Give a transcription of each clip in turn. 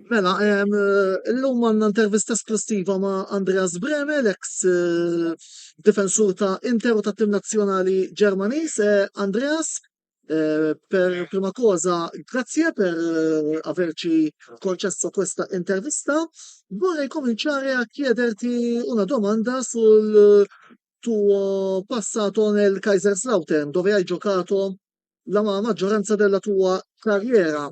Mela, illum għandna intervista esklusiva ma' Andreas Breme, l-ex difensur ta' Inter u ta' tim nazzjonali Ġermanis. Andreas, per prima cosa, grazie per averci concesso questa intervista. Vorrei cominciare a chiederti una domanda sul tuo passato nel Kaiserslautern, dove hai giocato la maggioranza della tua carriera.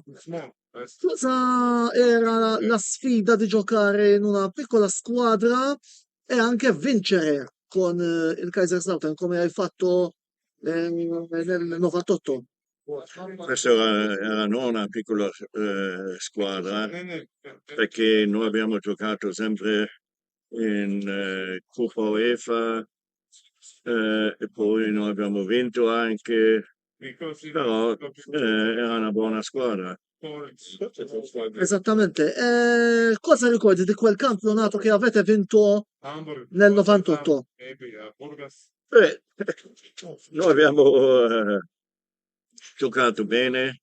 Cosa era la sfida di giocare in una piccola squadra e anche vincere con il Kaiserslautern come hai fatto nel 98? Questa era non una piccola squadra, perché noi abbiamo giocato sempre in Coppa UEFA e poi noi abbiamo vinto anche, però era una buona squadra. Esattamente. Cosa ricordi di quel campionato che avete vinto nel 98? Beh, noi abbiamo giocato bene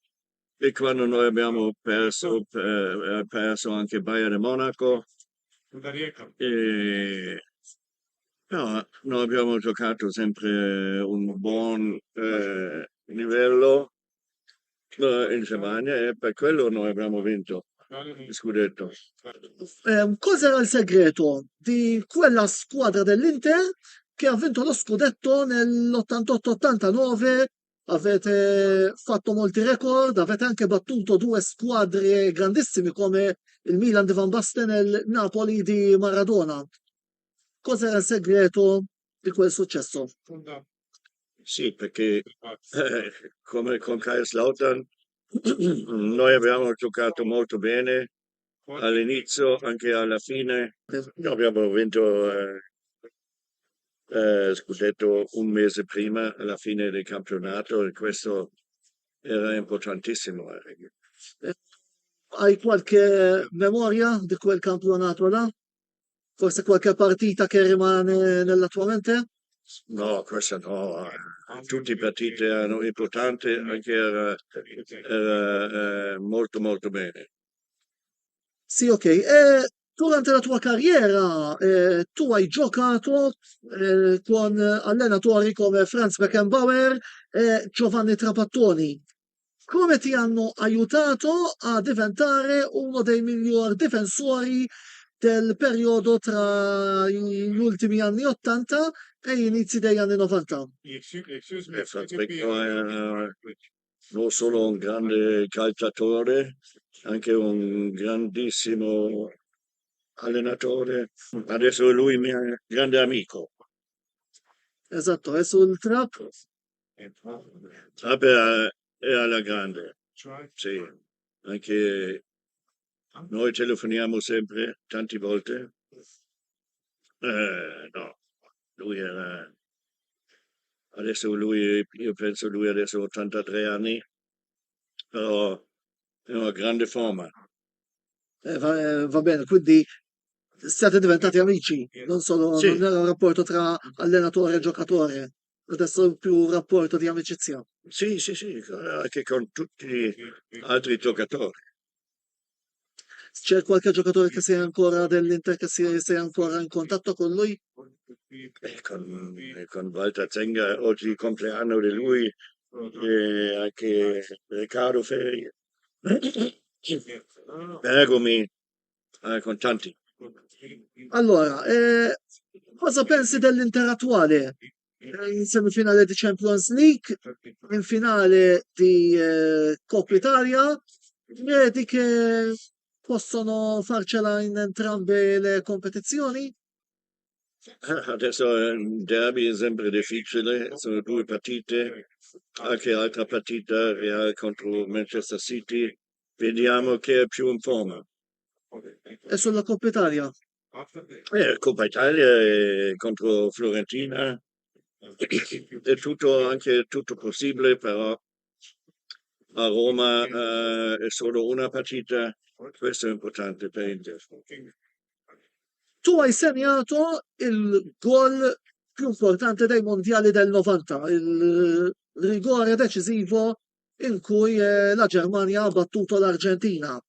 e quando noi abbiamo perso anche Bayern Monaco, e, no, noi abbiamo giocato sempre un buon livello in Germania e per quello noi abbiamo vinto il scudetto. Cos'era il segreto di quella squadra dell'Inter che ha vinto lo scudetto nell'88-89? Avete fatto molti record, avete anche battuto due squadre grandissime come il Milan di Van Basten e il Napoli di Maradona. Cos'era il segreto di quel successo? Sì, perché come con Kaiserslautern noi abbiamo giocato molto bene all'inizio, anche alla fine. Noi abbiamo vinto scudetto un mese prima, alla fine del campionato, e questo era importantissimo. Hai qualche memoria di quel campionato là? Forse qualche partita che rimane nella tua mente? No, questo no. Tutte le partite erano importanti, anche era molto molto bene. Sì, ok. E durante la tua carriera tu hai giocato con allenatori come Franz Beckenbauer e Giovanni Trapattoni. Come ti hanno aiutato a diventare uno dei migliori difensori del periodo tra gli ultimi anni 80 e gli inizi degli anni 90? Franz Beckenbauer era non solo un grande calciatore, anche un grandissimo allenatore. Adesso lui è mio grande amico. Esatto, e sul trap? Vabbè, è alla grande, sì. Anche noi telefoniamo sempre, tante volte. No, lui era... Adesso io penso lui adesso ha 83 anni, però è una grande forma. Va bene, quindi siete diventati amici, non Sì, era un rapporto tra allenatore e giocatore, adesso è più un rapporto di amicizia. sì, sì, sì, anche con tutti gli altri giocatori. C'è qualche giocatore che sei ancora dell'Inter che sei ancora in contatto con lui? Con Walter Zenga, oggi il compleanno di lui, e anche Riccardo Ferri, Bergomi, con tanti. Allora, cosa pensi dell'Inter attuale? In semifinale di Champions League, in finale di Coppa Italia, credi che possono farcela in entrambe le competizioni? Adesso il derby è sempre difficile, sono due partite, anche altra partita, Real contro Manchester City. Vediamo chi è più in forma. E sulla Coppa Italia? Coppa Italia contro Fiorentina, è tutto, anche tutto possibile, però a Roma è solo una partita, questo è importante per Inter. Tu hai segnato il gol più importante dei mondiali del 90, il rigore decisivo in cui la Germania ha battuto l'Argentina.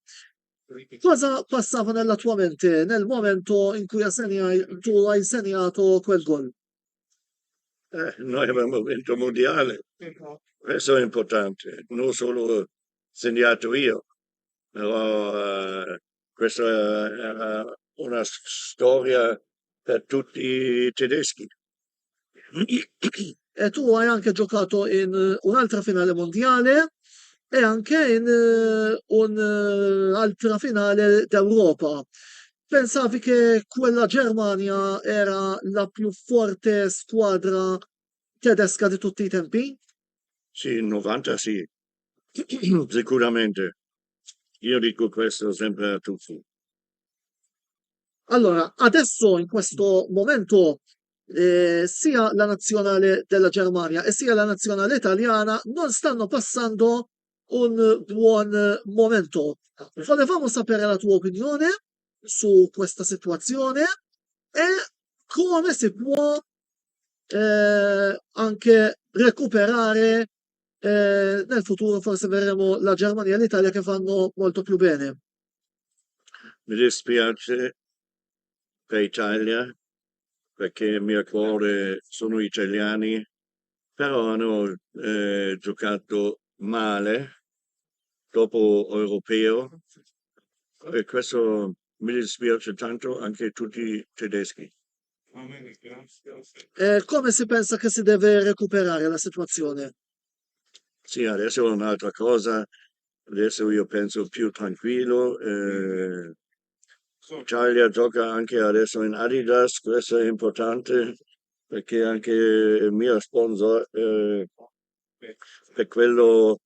Cosa passava nella tua mente nel momento in cui tu hai segnato quel gol? Noi abbiamo vinto mondiale, questo è importante, non solo segnato io, però questa era una storia per tutti i tedeschi. E tu hai anche giocato in un'altra finale mondiale e anche in un'altra finale d'Europa. Pensavi che quella Germania era la più forte squadra tedesca di tutti i tempi? Sì, il 90 sì, sicuramente. Io dico questo sempre a tutti. Allora, adesso in questo momento sia la nazionale della Germania e sia la nazionale italiana non stanno passando un buon momento. Volevamo sapere la tua opinione su questa situazione e come si può anche recuperare. Nel futuro forse vedremo la Germania e l'Italia che vanno molto più bene. Mi dispiace per l'Italia, perché il mio cuore sono italiani, però hanno giocato male dopo europeo e questo mi dispiace tanto anche tutti i tedeschi. Come si pensa che si deve recuperare la situazione? Sì, adesso è un'altra cosa, adesso io penso più tranquillo. Italia gioca anche adesso in Adidas, questo è importante perché anche il mio sponsor, per quello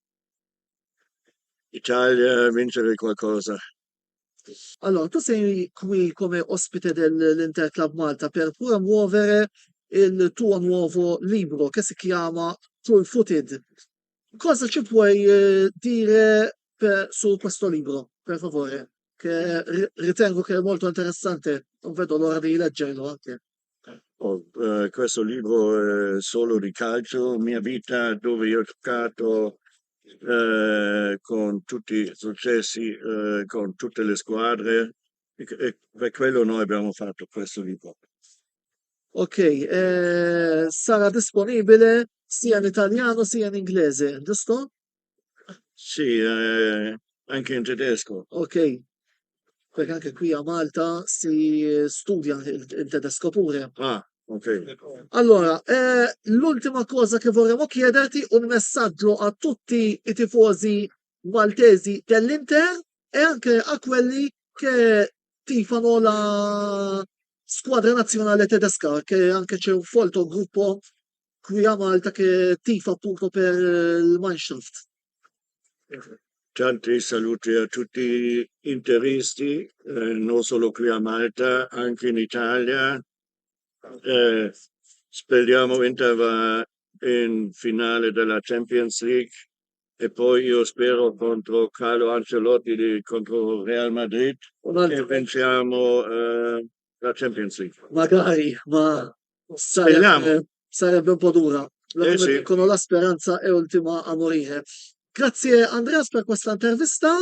Italia vincere qualcosa. Allora, tu sei qui come ospite dell'Inter Club Malta per promuovere il tuo nuovo libro che si chiama Full Footed. Cosa ci puoi dire su questo libro, per favore? Che ritengo che è molto interessante, non vedo l'ora di leggerlo anche. Oh, questo libro è solo di calcio, mia vita dove io ho giocato con tutti i successi, con tutte le squadre e per quello noi abbiamo fatto questo libro. Ok, sarà disponibile sia in italiano sia in inglese, giusto? Sì, anche in tedesco. Ok, perché anche qui a Malta si studia il tedesco pure. Ah, ok. Allora, l'ultima cosa che vorremmo chiederti, un messaggio a tutti i tifosi maltesi dell'Inter e anche a quelli che tifano la squadra nazionale tedesca, che anche c'è un folto gruppo qui a Malta che tifa appunto per il Mannschaft. Tanti saluti a tutti gli interisti, non solo qui a Malta, anche in Italia. Eh, speriamo Inter va in finale della Champions League e poi io spero contro Carlo Ancelotti contro Real Madrid Un che altro, vinciamo la Champions League. magari, ma Speriamo. sarebbe un po' dura. Eh Come sì. dicono, la speranza è ultima a morire. Grazie Andreas per questa intervista.